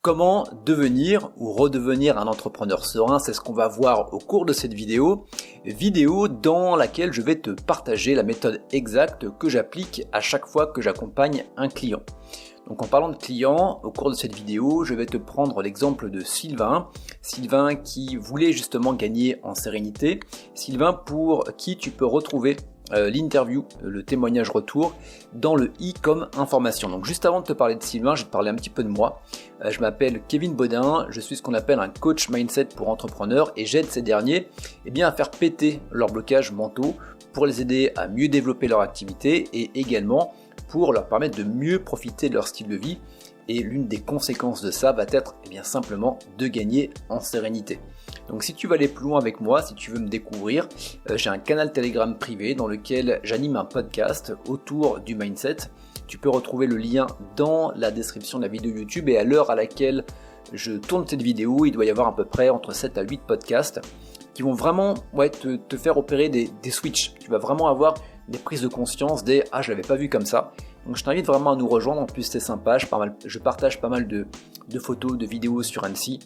Comment devenir ou redevenir un entrepreneur serein, c'est ce qu'on va voir au cours de cette vidéo dans laquelle je vais te partager la méthode exacte que j'applique à chaque fois que j'accompagne un client. Donc en parlant de client, au cours de cette vidéo, je vais te prendre l'exemple de Sylvain qui voulait justement gagner en sérénité, Sylvain pour qui tu peux retrouver l'interview, le témoignage retour dans le i comme information. Donc juste avant de te parler de Sylvain, je vais te parler un petit peu de moi. Je m'appelle Kevin Bodin, je suis ce qu'on appelle un coach mindset pour entrepreneurs et j'aide ces derniers à faire péter leurs blocages mentaux pour les aider à mieux développer leur activité et également pour leur permettre de mieux profiter de leur style de vie. Et l'une des conséquences de ça va être simplement de gagner en sérénité. Donc si tu veux aller plus loin avec moi, si tu veux me découvrir, j'ai un canal Telegram privé dans lequel j'anime un podcast autour du mindset. Tu peux retrouver le lien dans la description de la vidéo YouTube et à l'heure à laquelle je tourne cette vidéo, il doit y avoir à peu près entre 7 à 8 podcasts qui vont vraiment te faire opérer des switches. Tu vas vraiment avoir des prises de conscience, des « Ah, je l'avais pas vu comme ça ». Donc je t'invite vraiment à nous rejoindre, en plus c'est sympa, je partage pas mal de photos, de vidéos sur Annecy.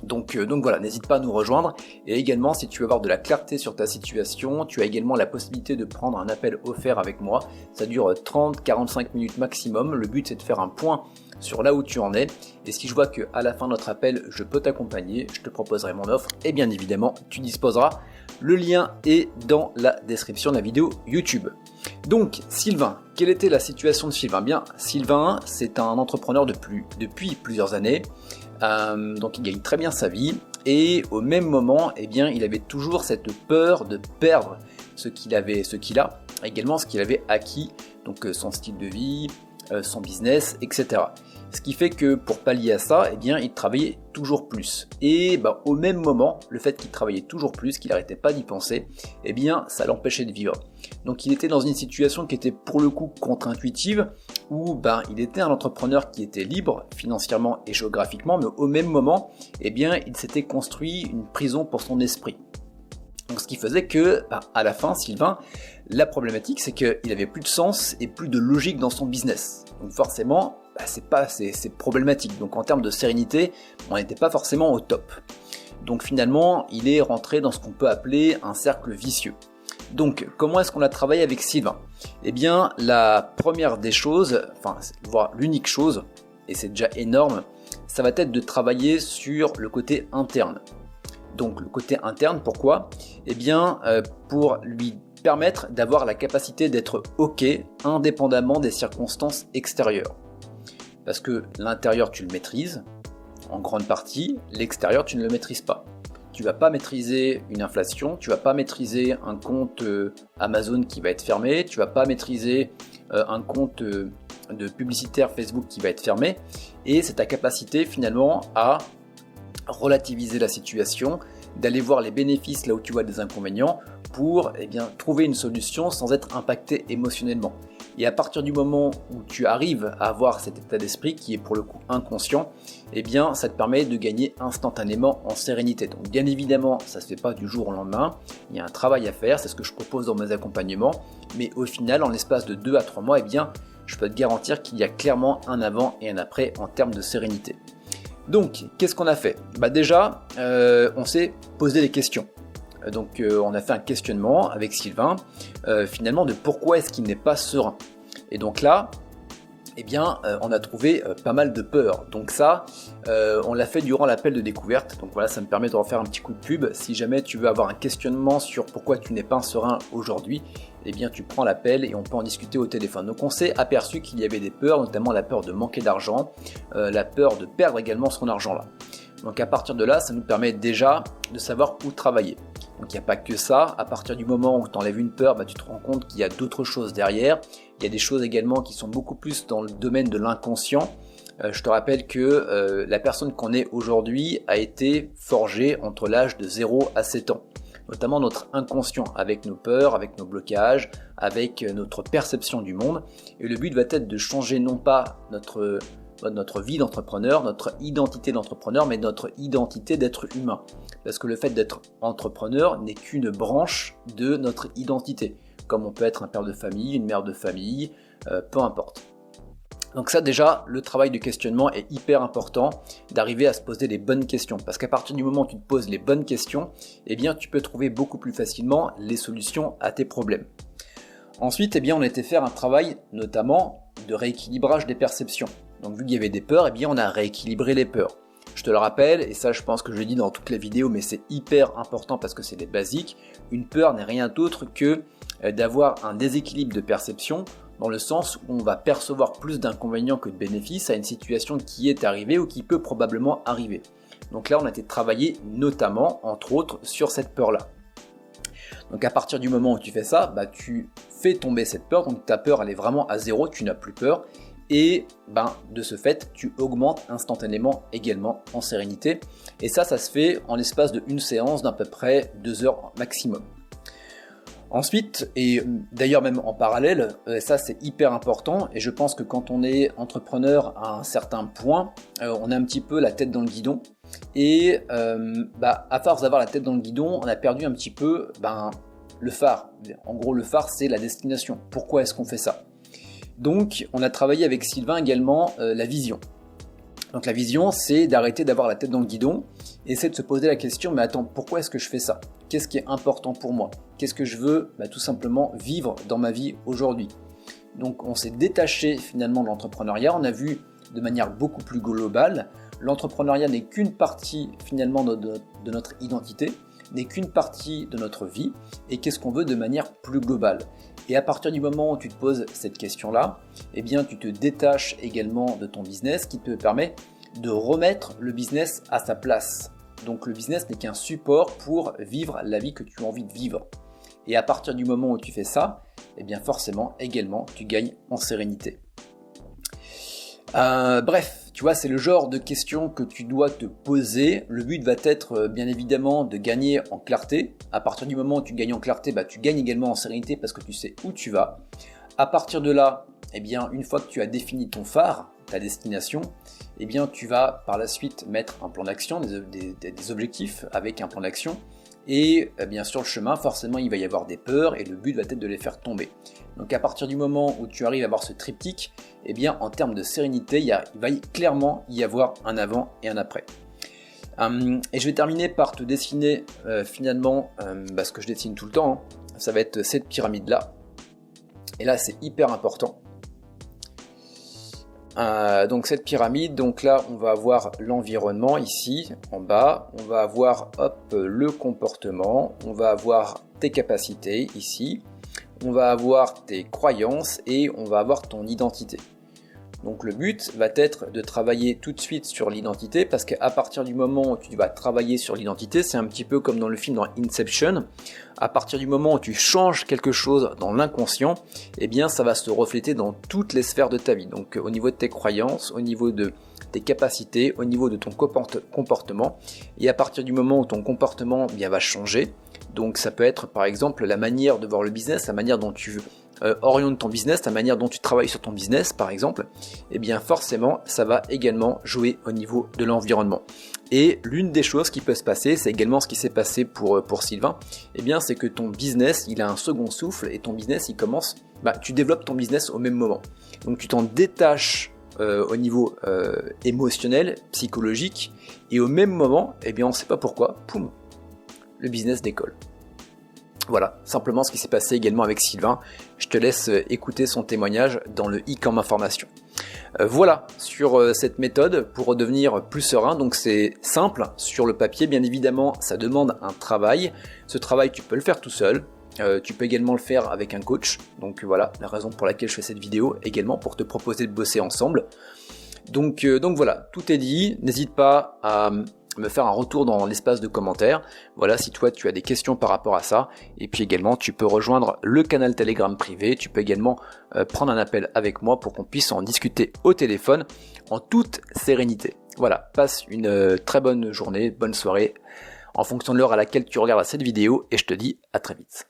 Donc voilà, n'hésite pas à nous rejoindre. Et également, si tu veux avoir de la clarté sur ta situation, tu as également la possibilité de prendre un appel offert avec moi. Ça dure 30-45 minutes maximum. Le but c'est de faire un point sur là où tu en es. Et si je vois qu'à la fin de notre appel, je peux t'accompagner, je te proposerai mon offre. Et bien évidemment, tu disposeras. Le lien est dans la description de la vidéo YouTube. Donc Sylvain, quelle était la situation de Sylvain ? Bien, Sylvain, c'est un entrepreneur depuis plusieurs années. Donc il gagne très bien sa vie et au même moment il avait toujours cette peur de perdre ce qu'il a, également ce qu'il avait acquis, donc son style de vie, son business, etc. Ce qui fait que pour pallier à ça, il travaillait toujours plus. Et au même moment, le fait qu'il travaillait toujours plus, qu'il n'arrêtait pas d'y penser, ça l'empêchait de vivre. Donc il était dans une situation qui était pour le coup contre-intuitive, où il était un entrepreneur qui était libre financièrement et géographiquement, mais au même moment, il s'était construit une prison pour son esprit. Donc ce qui faisait que, à la fin, Sylvain, la problématique c'est qu'il avait plus de sens et plus de logique dans son business. Donc forcément, c'est problématique. Donc en termes de sérénité, on n'était pas forcément au top. Donc finalement, il est rentré dans ce qu'on peut appeler un cercle vicieux. Donc comment est-ce qu'on a travaillé avec Sylvain ? La première des choses, voire l'unique chose, et c'est déjà énorme, ça va être de travailler sur le côté interne. Donc le côté interne, pourquoi ? Pour lui permettre d'avoir la capacité d'être OK indépendamment des circonstances extérieures. Parce que l'intérieur tu le maîtrises, en grande partie, l'extérieur tu ne le maîtrises pas. Tu vas pas maîtriser une inflation, tu vas pas maîtriser un compte Amazon qui va être fermé, tu vas pas maîtriser un compte de publicitaire Facebook qui va être fermé, et c'est ta capacité finalement à relativiser la situation, d'aller voir les bénéfices là où tu vois des inconvénients pour trouver une solution sans être impacté émotionnellement. Et à partir du moment où tu arrives à avoir cet état d'esprit qui est pour le coup inconscient, ça te permet de gagner instantanément en sérénité. Donc bien évidemment, ça ne se fait pas du jour au lendemain, il y a un travail à faire, c'est ce que je propose dans mes accompagnements, mais au final, en l'espace de 2 à 3 mois, je peux te garantir qu'il y a clairement un avant et un après en termes de sérénité. Donc, qu'est-ce qu'on a fait ? Déjà, on s'est posé des questions. Donc, on a fait un questionnement avec Sylvain, finalement, de pourquoi est-ce qu'il n'est pas serein. Et donc là, on a trouvé pas mal de peur. Donc ça, on l'a fait durant l'appel de découverte. Donc voilà, ça me permet de refaire un petit coup de pub. Si jamais tu veux avoir un questionnement sur pourquoi tu n'es pas serein aujourd'hui, tu prends l'appel et on peut en discuter au téléphone. Donc on s'est aperçu qu'il y avait des peurs, notamment la peur de manquer d'argent, la peur de perdre également son argent là. Donc à partir de là, ça nous permet déjà de savoir où travailler. Donc il n'y a pas que ça, à partir du moment où tu enlèves une peur, tu te rends compte qu'il y a d'autres choses derrière. Il y a des choses également qui sont beaucoup plus dans le domaine de l'inconscient. Je te rappelle que la personne qu'on est aujourd'hui a été forgée entre l'âge de 0 à 7 ans. Notamment notre inconscient, avec nos peurs, avec nos blocages, avec notre perception du monde. Et le but va être de changer non pas notre vie d'entrepreneur, notre identité d'entrepreneur, mais notre identité d'être humain. Parce que le fait d'être entrepreneur n'est qu'une branche de notre identité. Comme on peut être un père de famille, une mère de famille, peu importe. Donc ça déjà, le travail de questionnement est hyper important, d'arriver à se poser les bonnes questions. Parce qu'à partir du moment où tu te poses les bonnes questions, eh bien tu peux trouver beaucoup plus facilement les solutions à tes problèmes. Ensuite, eh bien on a été faire un travail notamment de rééquilibrage des perceptions. Donc vu qu'il y avait des peurs, eh bien on a rééquilibré les peurs. Je te le rappelle, et ça je pense que je l'ai dit dans toutes les vidéos, mais c'est hyper important parce que c'est des basiques. Une peur n'est rien d'autre que d'avoir un déséquilibre de perception, dans le sens où on va percevoir plus d'inconvénients que de bénéfices à une situation qui est arrivée ou qui peut probablement arriver. Donc là, on a été travailler notamment, entre autres, sur cette peur-là. Donc à partir du moment où tu fais ça, tu fais tomber cette peur, donc ta peur elle est vraiment à zéro, tu n'as plus peur, et de ce fait, tu augmentes instantanément également en sérénité. Et ça se fait en l'espace d'une séance d'à peu près 2 heures maximum. Ensuite, et d'ailleurs même en parallèle, ça c'est hyper important, et je pense que quand on est entrepreneur à un certain point, on a un petit peu la tête dans le guidon, et à force d'avoir la tête dans le guidon, on a perdu un petit peu le phare. En gros, le phare c'est la destination. Pourquoi est-ce qu'on fait ça? Donc on a travaillé avec Sylvain également la vision. Donc la vision, c'est d'arrêter d'avoir la tête dans le guidon et c'est de se poser la question, mais attends, pourquoi est-ce que je fais ça? Qu'est-ce qui est important pour moi? Qu'est-ce que je veux tout simplement vivre dans ma vie aujourd'hui? Donc on s'est détaché finalement de l'entrepreneuriat, on a vu de manière beaucoup plus globale, l'entrepreneuriat n'est qu'une partie finalement de notre identité, n'est qu'une partie de notre vie, et qu'est-ce qu'on veut de manière plus globale. Et à partir du moment où tu te poses cette question-là, eh bien tu te détaches également de ton business qui te permet de remettre le business à sa place. Donc le business n'est qu'un support pour vivre la vie que tu as envie de vivre. Et à partir du moment où tu fais ça, eh bien forcément également tu gagnes en sérénité. Bref, tu vois, c'est le genre de questions que tu dois te poser. Le but va être bien évidemment de gagner en clarté. À partir du moment où tu gagnes en clarté, tu gagnes également en sérénité parce que tu sais où tu vas. À partir de là, eh bien, une fois que tu as défini ton phare, ta destination, eh bien, tu vas par la suite mettre un plan d'action, des objectifs avec un plan d'action. Et bien sur le chemin, forcément, il va y avoir des peurs et le but va être de les faire tomber. Donc à partir du moment où tu arrives à avoir ce triptyque, eh bien en termes de sérénité, il va clairement y avoir un avant et un après. Et je vais terminer par te dessiner finalement ce que je dessine tout le temps. Ça va être cette pyramide-là. Et là, c'est hyper important. Donc cette pyramide, donc là on va avoir l'environnement ici en bas, on va avoir le comportement, on va avoir tes capacités ici, on va avoir tes croyances et on va avoir ton identité. Donc le but va être de travailler tout de suite sur l'identité parce qu'à partir du moment où tu vas travailler sur l'identité, c'est un petit peu comme dans le film dans Inception, à partir du moment où tu changes quelque chose dans l'inconscient, eh bien ça va se refléter dans toutes les sphères de ta vie. Donc au niveau de tes croyances, au niveau de tes capacités, au niveau de ton comportement, et à partir du moment où ton comportement va changer, donc ça peut être par exemple la manière de voir le business, la manière dont tu oriente ton business, la manière dont tu travailles sur ton business par exemple, et bien forcément ça va également jouer au niveau de l'environnement. Et l'une des choses qui peut se passer, c'est également ce qui s'est passé pour Sylvain, et bien c'est que ton business il a un second souffle et ton business il commence, tu développes ton business au même moment. Donc tu t'en détaches au niveau émotionnel, psychologique, et au même moment, eh bien on ne sait pas pourquoi, poum, le business décolle. Voilà, simplement ce qui s'est passé également avec Sylvain. Je te laisse écouter son témoignage dans le i comme information. Voilà, sur cette méthode pour redevenir plus serein. Donc c'est simple, sur le papier, bien évidemment, ça demande un travail. Ce travail, tu peux le faire tout seul. Tu peux également le faire avec un coach. Donc voilà, la raison pour laquelle je fais cette vidéo, également pour te proposer de bosser ensemble. Donc voilà, tout est dit. N'hésite pas à me faire un retour dans l'espace de commentaires. Voilà, si toi tu as des questions par rapport à ça. Et puis également, tu peux rejoindre le canal Telegram privé. Tu peux également prendre un appel avec moi pour qu'on puisse en discuter au téléphone en toute sérénité. Voilà, passe une très bonne journée, bonne soirée, en fonction de l'heure à laquelle tu regardes cette vidéo. Et je te dis à très vite.